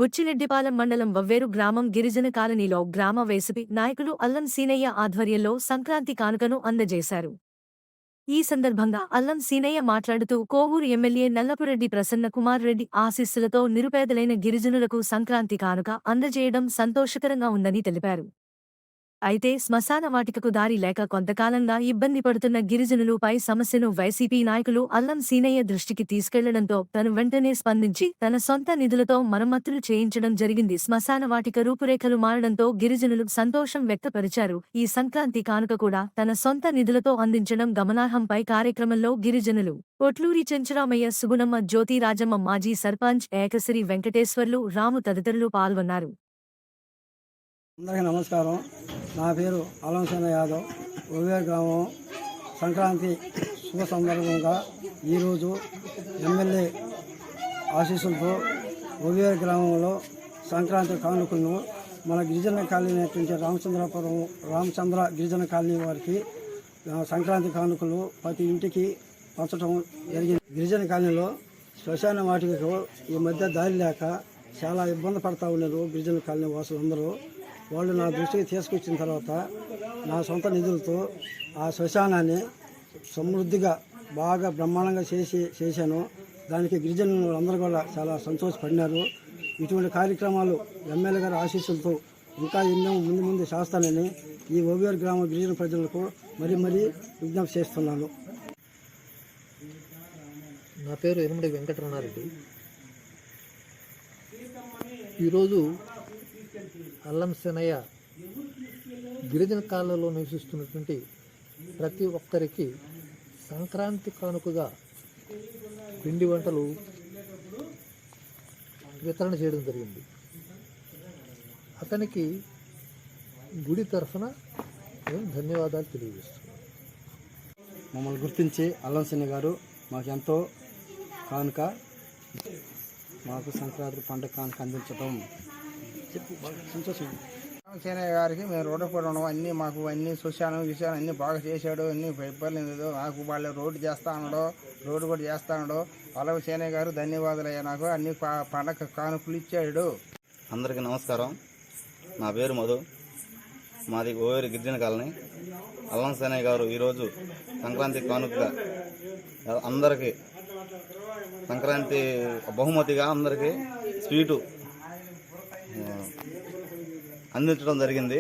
బుచ్చిరెడ్డిపాలెం మండలం వవ్వేరు గ్రామం గిరిజన కాలనీలో గ్రామ వైసీపీ నాయకులు అల్లం సీనయ్య ఆధ్వర్యంలో సంక్రాంతి కానుకను అందజేశారు. ఈ సందర్భంగా అల్లం సీనయ్య మాట్లాడుతూ కోవూరు ఎమ్మెల్యే నల్లపురెడ్డి ప్రసన్న కుమార్ రెడ్డి ఆశీస్సులతో నిరుపేదలైన గిరిజనులకు సంక్రాంతి కానుక అందజేయడం సంతోషకరంగా ఉందని తెలిపారు. అయితే శ్మశాన వాటికకు దారి లేక కొంతకాలంగా ఇబ్బంది పడుతున్న గిరిజనులపై సమస్యను వైసీపీ నాయకులు అల్లం సీనయ్య దృష్టికి తీసుకెళ్లడంతో తను వెంటనే స్పందించి తన సొంత నిధులతో మరమ్మతులు చేయించడం జరిగింది. శ్మశాన వాటిక రూపురేఖలు మారడంతో గిరిజనులు సంతోషం వ్యక్తపరిచారు. ఈ సంక్రాంతి కానుక కూడా తన సొంత నిధులతో అందించడం గమనార్హంపై కార్యక్రమంలో గిరిజనులు ఒట్లూరి చెంచురామయ్య, సుగుణమ్మ, జ్యోతి రాజమ్మ, మాజీ సర్పంచ్ ఏకసిరి వెంకటేశ్వర్లు, రాము తదితరులు పాల్గొన్నారు. అందరికీ నమస్కారం. నా పేరు అల్లం సీనయ్య యాదవ్. వవ్వేరు గ్రామం సంక్రాంతి శుభ సందర్భంగా ఈరోజు ఎమ్మెల్యే ఆశీస్సులతో వవ్వేరు గ్రామంలో సంక్రాంతి కానుకలను మన గిరిజన కాలనీ అయినటువంటి రామచంద్ర గిరిజన కాలనీ వారికి సంక్రాంతి కానుకలు ప్రతి ఇంటికి పంచడం జరిగింది. గిరిజన కాలనీలో శ్మశాన వాటికకు ఈ మధ్య దారి లేక చాలా ఇబ్బంది పడతా ఉన్నారు గిరిజన కాలనీ వాసులందరూ. వాళ్ళు నా దృష్టికి తీసుకొచ్చిన తర్వాత నా సొంత నిధులతో ఆ శ్మశానాన్ని సమృద్ధిగా బాగా బ్రహ్మాండంగా చేశాను. దానికి గిరిజనులు అందరూ కూడా చాలా సంతోషపడినారు. ఇటువంటి కార్యక్రమాలు ఎమ్మెల్యే గారి ఆశీస్సులతో ఇంకా ఎన్నో ముందు చేస్తానని ఈ వవ్వేరు గ్రామ గిరిజన ప్రజలకు మరీ విజ్ఞప్తి చేస్తున్నాను. నా పేరు ఎనిమిడి వెంకటరమణారెడ్డి. ఈరోజు అల్లం సీనయ్య గిరిజన కాలంలో నివసిస్తున్నటువంటి ప్రతి ఒక్కరికి సంక్రాంతి కానుకగా పిండి వంటలు వితరణ చేయడం జరిగింది. అతనికి గుడి తరఫున నేను ధన్యవాదాలు తెలియజేస్తున్నాను. మమ్మల్ని గుర్తించి అల్లం సీనయ్య గారు మాకు ఎంతో కానుక మాకు సంక్రాంతి పండుగ కానుక అందించడం సంతోషం. సీనయ్య గారికి మేము రుణపడి ఉన్నాం. అన్నీ చూశాను అన్నీ బాగా చేశాడు. అన్నీ ఇబ్బంది లేదు. నాకు వాళ్ళు రోడ్డు చేస్తా ఉన్నాడు, రోడ్డు కూడా చేస్తా ఉన్నాడు. అల్లం సీనయ్య గారు ధన్యవాదాలు అయ్యా. నాకు అన్ని పండగ కానుకలు ఇచ్చాడు. అందరికీ నమస్కారం. నా పేరు మధు, మాది వవ్వేరు గిరిజన కాలనీ. అల్లం సీనయ్య గారు ఈరోజు సంక్రాంతి కానుకగా అందరికీ సంక్రాంతి బహుమతిగా అందరికీ స్వీటు అందించడం జరిగింది.